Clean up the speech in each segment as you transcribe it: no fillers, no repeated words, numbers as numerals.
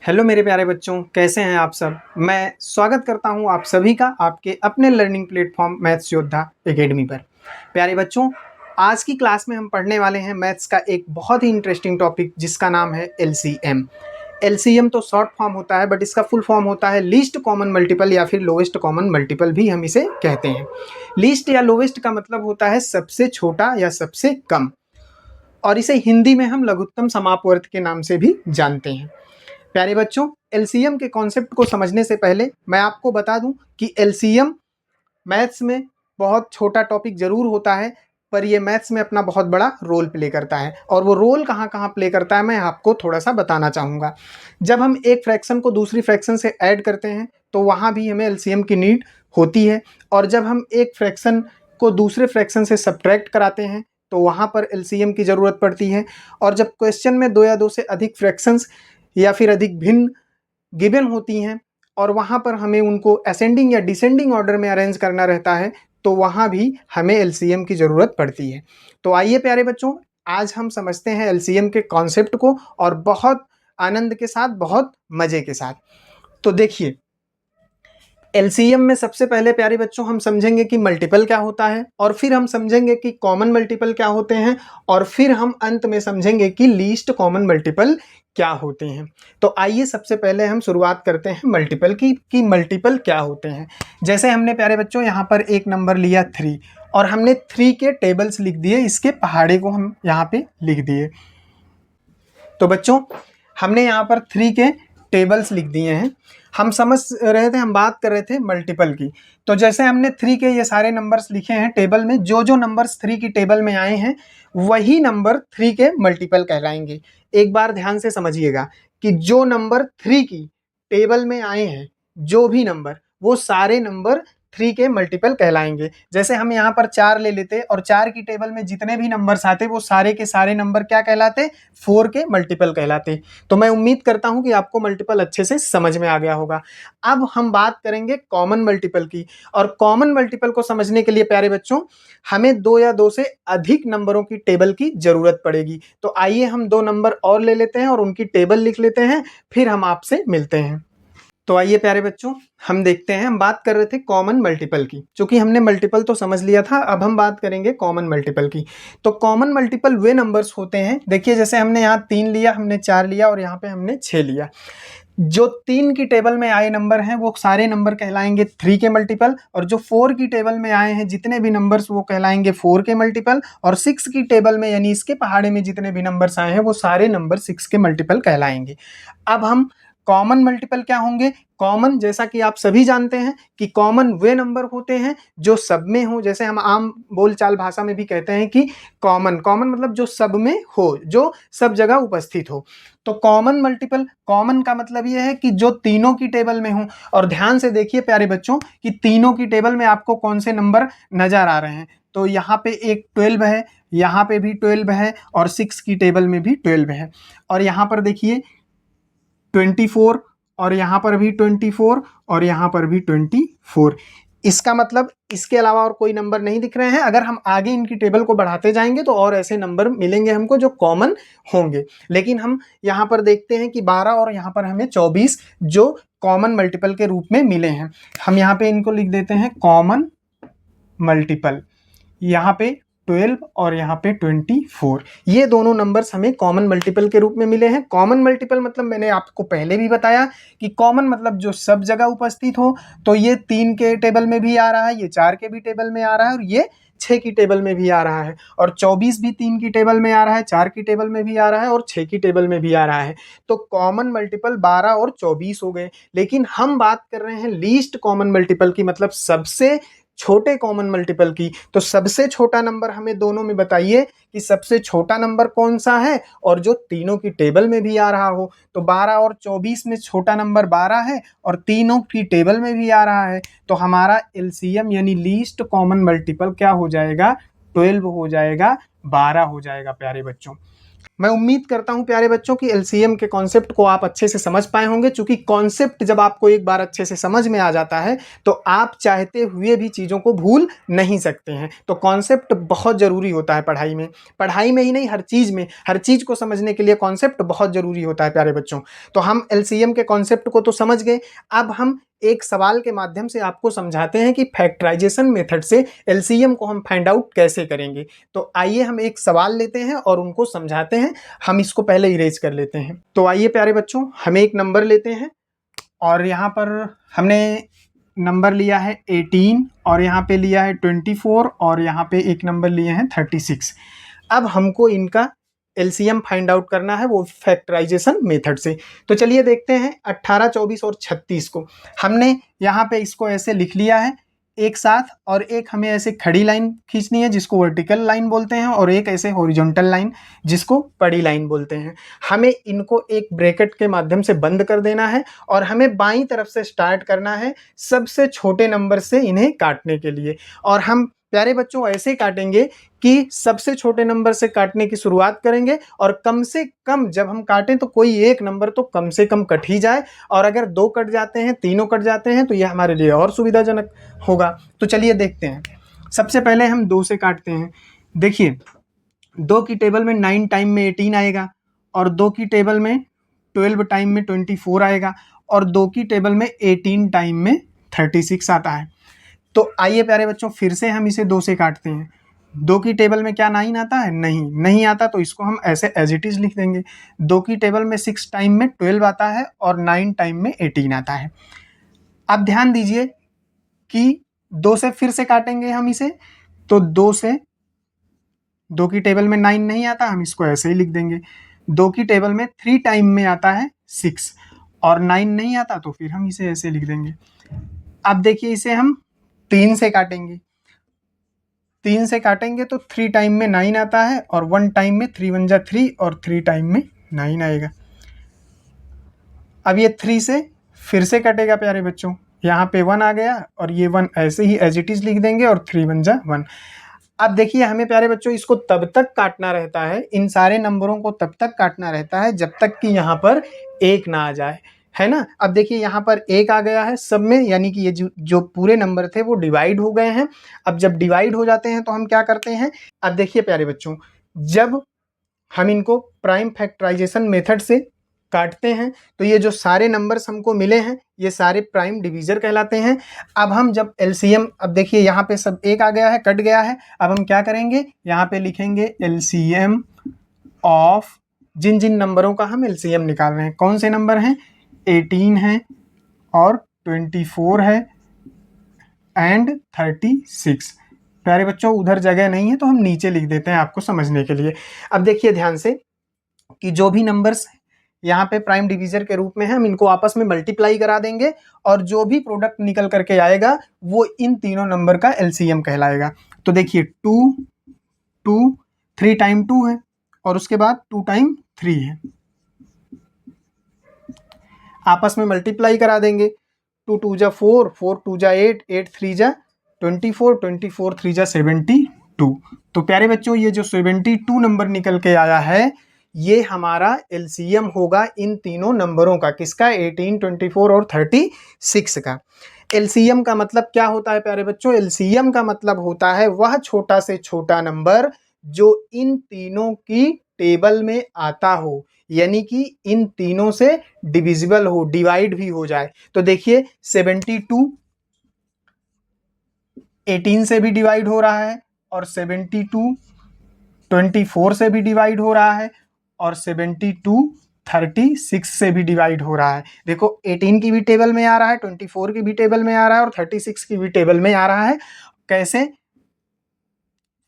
Hello मेरे प्यारे बच्चों, कैसे हैं आप सब। मैं स्वागत करता हूं आप सभी का आपके अपने लर्निंग प्लेटफॉर्म मैथ्स योद्धा एकेडमी पर। प्यारे बच्चों, आज की क्लास में हम पढ़ने वाले हैं मैथ्स का एक बहुत ही इंटरेस्टिंग टॉपिक जिसका नाम है एलसीएम। एलसीएम तो शॉर्ट फॉर्म होता है, बट इसका फुल फॉर्म होता है लीस्ट कॉमन मल्टीपल या फिर लोवेस्ट कॉमन मल्टीपल भी हम इसे कहते हैं। लीस्ट या लोवेस्ट का मतलब होता है सबसे छोटा या सबसे कम, और इसे हिंदी में हम लघुत्तम समापवर्त के नाम से भी जानते हैं। प्यारे बच्चों, एलसीएम के कॉन्सेप्ट को समझने से पहले मैं आपको बता दूं कि एलसीएम मैथ्स में बहुत छोटा टॉपिक जरूर होता है, पर ये मैथ्स में अपना बहुत बड़ा रोल प्ले करता है। और वो रोल कहाँ कहाँ प्ले करता है मैं आपको थोड़ा सा बताना चाहूँगा। जब हम एक फ्रैक्शन को दूसरी फ्रैक्शन से ऐड करते हैं तो वहाँ भी हमें एलसीएम की नीड होती है, और जब हम एक फ्रैक्शन को दूसरे फ्रैक्शन से सब्ट्रैक्ट कराते हैं तो वहाँ पर एलसीएम की ज़रूरत पड़ती है। और जब क्वेश्चन में दो या दो से अधिक फ्रैक्शंस या फिर अधिक भिन्न गिवन होती हैं और वहाँ पर हमें उनको असेंडिंग या डिसेंडिंग ऑर्डर में अरेंज करना रहता है, तो वहाँ भी हमें एलसीएम की ज़रूरत पड़ती है। तो आइए प्यारे बच्चों, आज हम समझते हैं एलसीएम के कॉन्सेप्ट को, और बहुत आनंद के साथ, बहुत मज़े के साथ। तो देखिए, एलसीएम में सबसे पहले प्यारे बच्चों हम समझेंगे कि मल्टीपल क्या होता है, और फिर हम समझेंगे कि कॉमन मल्टीपल क्या होते हैं, और फिर हम अंत में समझेंगे कि लीस्ट कॉमन मल्टीपल क्या होते हैं। तो आइए सबसे पहले हम शुरुआत करते हैं मल्टीपल की कि मल्टीपल क्या होते हैं। जैसे हमने प्यारे बच्चों यहाँ पर एक नंबर लिया 3, और हमने 3 के टेबल्स लिख दिए, इसके पहाड़े को हम यहाँ पे लिख दिए। तो बच्चों, हमने यहाँ पर 3 के टेबल्स लिख दिए हैं। हम समझ रहे थे, हम बात कर रहे थे मल्टीपल की। तो जैसे हमने 3 के ये सारे नंबर्स लिखे हैं टेबल में, जो जो नंबर्स 3 की टेबल में आए हैं वही नंबर 3 के मल्टीपल कहलाएंगे। एक बार ध्यान से समझिएगा कि जो नंबर 3 की टेबल में आए हैं, जो भी नंबर, वो सारे नंबर 3 के मल्टीपल कहलाएंगे। जैसे हम यहाँ पर 4 ले लेते और 4 की टेबल में जितने भी नंबर्स आते वो सारे के सारे नंबर क्या कहलाते? 4 के मल्टीपल कहलाते। तो मैं उम्मीद करता हूं कि आपको मल्टीपल अच्छे से समझ में आ गया होगा। अब हम बात करेंगे कॉमन मल्टीपल की, और कॉमन मल्टीपल को समझने के लिए प्यारे बच्चों हमें 2 या 2 से अधिक नंबरों की टेबल की जरूरत पड़ेगी। तो आइए हम 2 नंबर और ले लेते हैं और उनकी टेबल लिख लेते हैं, फिर हम आपसे मिलते हैं। तो आइए प्यारे बच्चों, हम देखते हैं। हम बात कर रहे थे कॉमन मल्टीपल की, क्योंकि हमने मल्टीपल तो समझ लिया था, अब हम बात करेंगे कॉमन मल्टीपल की। तो कॉमन मल्टीपल वे नंबर्स होते हैं, देखिए जैसे हमने यहाँ 3 लिया, हमने 4 लिया और यहाँ पे हमने 6 लिया। जो 3 की टेबल में आए नंबर हैं वो सारे नंबर कहलाएंगे 3 के मल्टीपल, और जो 4 की टेबल में आए हैं जितने भी नंबर्स वो कहलाएंगे 4 के मल्टीपल, और 6 की टेबल में यानी इसके पहाड़े में जितने भी नंबर्स आए हैं वो सारे नंबर 6 के मल्टीपल कहलाएंगे। अब हम कॉमन मल्टीपल क्या होंगे? कॉमन, जैसा कि आप सभी जानते हैं कि कॉमन वे नंबर होते हैं जो सब में हो। जैसे हम आम बोलचाल भाषा में भी कहते हैं कि कॉमन, कॉमन मतलब जो सब में हो, जो सब जगह उपस्थित हो। तो कॉमन मल्टीपल, कॉमन का मतलब ये है कि जो तीनों की टेबल में हो। और ध्यान से देखिए प्यारे बच्चों कि तीनों की टेबल में आपको कौन से नंबर नजर आ रहे हैं। तो यहाँ पे एक 12 है, यहाँ पे भी 12 है, और 6 की टेबल में भी 12 है। और यहाँ पर देखिए 24, और यहाँ पर भी 24, और यहाँ पर भी 24। इसका मतलब इसके अलावा और कोई नंबर नहीं दिख रहे हैं। अगर हम आगे इनकी टेबल को बढ़ाते जाएंगे तो और ऐसे नंबर मिलेंगे हमको जो कॉमन होंगे। लेकिन हम यहाँ पर देखते हैं कि 12 और यहाँ पर हमें 24 जो कॉमन मल्टीपल के रूप में मिले हैं। हम यहाँ पे इनको लिख देते हैं कॉमन मल्टीपल। यहाँ पे 12 और यहाँ पे 24, ये दोनों नंबर्स हमें कॉमन मल्टीपल के रूप में मिले हैं। कॉमन मल्टीपल मतलब मैंने आपको पहले भी बताया कि कॉमन मतलब जो सब जगह उपस्थित हो। तो ये 3 के टेबल में भी आ रहा है, ये 4 के भी टेबल में आ रहा है, और ये 6 की टेबल में भी आ रहा है, और 24 भी 3 की टेबल में आ रहा है, 4 की टेबल में भी आ रहा है, और 6 की टेबल में भी आ रहा है। तो कॉमन मल्टीपल 12 और 24 हो गए। लेकिन हम बात कर रहे हैं लीस्ट कॉमन मल्टीपल की, मतलब सबसे छोटे कॉमन मल्टीपल की। तो सबसे छोटा नंबर हमें दोनों में बताइए कि सबसे छोटा नंबर कौन सा है, और जो तीनों की टेबल में भी आ रहा हो। तो 12 और 24 में छोटा नंबर 12 है, और तीनों की टेबल में भी आ रहा है। तो हमारा एलसीएम यानी लीस्ट कॉमन मल्टीपल क्या हो जाएगा? 12 हो जाएगा, 12 हो जाएगा प्यारे बच्चों। मैं उम्मीद करता हूं प्यारे बच्चों कि एलसीएम के कॉन्सेप्ट को आप अच्छे से समझ पाए होंगे, क्योंकि कॉन्सेप्ट जब आपको एक बार अच्छे से समझ में आ जाता है तो आप चाहते हुए भी चीज़ों को भूल नहीं सकते हैं। तो कॉन्सेप्ट बहुत ज़रूरी होता है पढ़ाई में ही नहीं, हर चीज़ में, हर चीज़ को समझने के लिए कॉन्सेप्ट बहुत ज़रूरी होता है प्यारे बच्चों। तो हम एलसीएम के कॉन्सेप्ट को तो समझ गए, अब हम एक सवाल के माध्यम से आपको समझाते हैं कि फैक्टराइजेशन मेथड से एलसीएम को हम फाइंड आउट कैसे करेंगे। तो आइए हम एक सवाल लेते हैं और उनको समझाते हैं। हम इसको पहले इरेज कर लेते हैं। तो आइए प्यारे बच्चों, हम एक नंबर लेते हैं और यहाँ पर हमने नंबर लिया है 18 और यहाँ पे लिया है 24 और यहाँ पे एक नंबर लिए हैं 36। अब हमको इनका एलसीएम फाइंड आउट करना है, वो फैक्टराइजेशन मेथड से। तो चलिए देखते हैं 18, 24 और 36 को। हमने यहाँ पे इसको ऐसे लिख लिया है एक साथ, और एक हमें ऐसे खड़ी लाइन खींचनी है जिसको वर्टिकल लाइन बोलते हैं, और एक ऐसे हॉरिजॉन्टल लाइन जिसको पड़ी लाइन बोलते हैं। हमें इनको एक ब्रैकेट के माध्यम से बंद कर देना है और हमें बाईं तरफ से स्टार्ट करना है सबसे छोटे नंबर से इन्हें काटने के लिए। और हम प्यारे बच्चों ऐसे काटेंगे कि सबसे छोटे नंबर से काटने की शुरुआत करेंगे, और कम से कम जब हम काटें तो कोई एक नंबर तो कम से कम कट ही जाए, और अगर 2 कट जाते हैं, तीनों कट जाते हैं तो यह हमारे लिए और सुविधाजनक होगा। तो चलिए देखते हैं। सबसे पहले हम 2 से काटते हैं। देखिए 2 की टेबल में 9 टाइम में 18 आएगा, और 2 की टेबल में 12 टाइम में 24 आएगा, और 2 की टेबल में 18 टाइम में 36 आता है। तो आइए प्यारे बच्चों फिर से हम इसे 2 से काटते हैं। 2 की टेबल में क्या 9 आता है? नहीं आता, तो इसको हम ऐसे एज इट इज लिख देंगे। 2 की टेबल में 6 टाइम में 12 आता है और 9 टाइम में 18 आता है। अब ध्यान दीजिए कि 2 से फिर से काटेंगे हम इसे, तो 2 की टेबल में 9 नहीं आता, हम इसको ऐसे ही लिख देंगे। 2 की टेबल में 3 टाइम में आता है 6 और 9 नहीं आता, तो फिर हम इसे ऐसे लिख देंगे। अब देखिए इसे हम 3 से काटेंगे। 3 से काटेंगे तो 3 टाइम में 9 आता है, और 1 टाइम में 3 1 जा 3 और 3 टाइम में 9 आएगा। अब ये 3 से फिर से कटेगा प्यारे बच्चों, यहाँ पे 1 आ गया और ये 1 ऐसे ही एज इट इज लिख देंगे, और 3 1 जा 1। अब देखिए हमें प्यारे बच्चों इसको तब तक काटना रहता है, इन सारे नंबरों को तब तक काटना रहता है जब तक कि यहाँ पर 1 ना आ जाए, है ना। अब देखिए यहाँ पर 1 आ गया है सब में, यानी कि ये जो पूरे नंबर थे वो डिवाइड हो गए हैं। अब जब डिवाइड हो जाते हैं तो हम क्या करते हैं, अब देखिए प्यारे बच्चों, जब हम इनको प्राइम फैक्टराइजेशन मेथड से काटते हैं तो ये जो सारे नंबर्स हमको मिले हैं ये सारे प्राइम डिवीजर कहलाते हैं। अब हम जब एलसीएम, अब देखिए यहाँ पे सब 1 आ गया है, कट गया है। अब हम क्या करेंगे, यहाँ पे लिखेंगे एलसीएम ऑफ जिन जिन नंबरों का हम एलसीएम निकाल रहे हैं। कौन से नंबर हैं? 18 है और 24 है एंड 36। प्यारे बच्चों उधर जगह नहीं है तो हम नीचे लिख देते हैं आपको समझने के लिए। अब देखिए ध्यान से कि जो भी नंबर्स यहाँ पे प्राइम डिवीजर के रूप में है, हम इनको आपस में मल्टीप्लाई करा देंगे, और जो भी प्रोडक्ट निकल करके आएगा वो इन तीनों नंबर का एलसीएम कहलाएगा। तो देखिए 2 2 3 टाइम 2 है, और उसके बाद 2 टाइम 3 है, आपस में मल्टीप्लाई करा देंगे। 2 2 जा 4, 4 2 जा 8, 8 3 जा 24, 24 3 जा 72। तो प्यारे बच्चों ये जो 72 नंबर निकल के आया है ये हमारा एलसीएम होगा इन तीनों नंबरों का। किसका? 18, 24 और 36 का। एलसीएम का मतलब क्या होता है प्यारे बच्चों? एलसीएम का मतलब होता है वह छोटा से छोटा नंबर जो इन तीनों की टेबल में आता हो, यानी कि इन तीनों से डिविजिबल हो, डिवाइड भी हो जाए। तो देखिए 72 18 से भी डिवाइड हो रहा है, और 72 24 से भी डिवाइड हो रहा है, और 72 36 से भी डिवाइड हो रहा है। देखो 18 की भी टेबल में आ रहा है, 24 की भी टेबल में आ रहा है, और 36 की भी टेबल में आ रहा है। कैसे?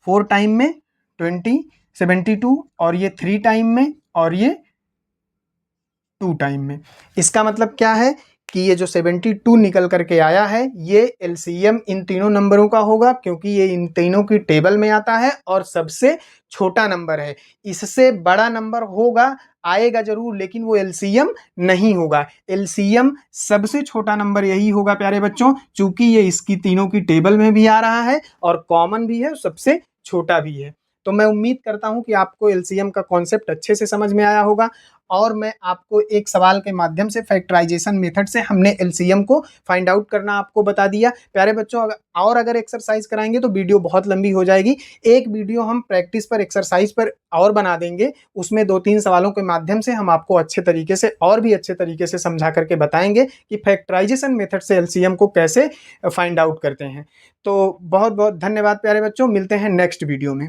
4 टाइम में 72, और ये 3 टाइम में, और ये 2 टाइम में। इसका मतलब क्या है कि ये जो 72 निकल करके आया है ये एलसीएम इन तीनों नंबरों का होगा, क्योंकि ये इन तीनों की टेबल में आता है और सबसे छोटा नंबर है। इससे बड़ा नंबर होगा, आएगा जरूर, लेकिन वो एलसीएम नहीं होगा। एलसीएम सबसे छोटा नंबर यही होगा प्यारे बच्चों, चूंकि ये इसकी तीनों की टेबल में भी आ रहा है और कॉमन भी है, सबसे छोटा भी है। तो मैं उम्मीद करता हूं कि आपको एलसीएम का कॉन्सेप्ट अच्छे से समझ में आया होगा और मैं आपको एक सवाल के माध्यम से फैक्टराइजेशन मेथड से हमने एलसीएम को फाइंड आउट करना आपको बता दिया। प्यारे बच्चों, अगर एक्सरसाइज कराएंगे तो वीडियो बहुत लंबी हो जाएगी। एक वीडियो हम प्रैक्टिस पर, एक्सरसाइज पर और बना देंगे, उसमें 2-3 सवालों के माध्यम से हम आपको अच्छे तरीके से और भी अच्छे तरीके से समझा करके बताएंगे कि फैक्टराइजेशन मेथड से एलसीएम को कैसे फाइंड आउट करते हैं। तो बहुत बहुत धन्यवाद प्यारे बच्चों, मिलते हैं नेक्स्ट वीडियो में।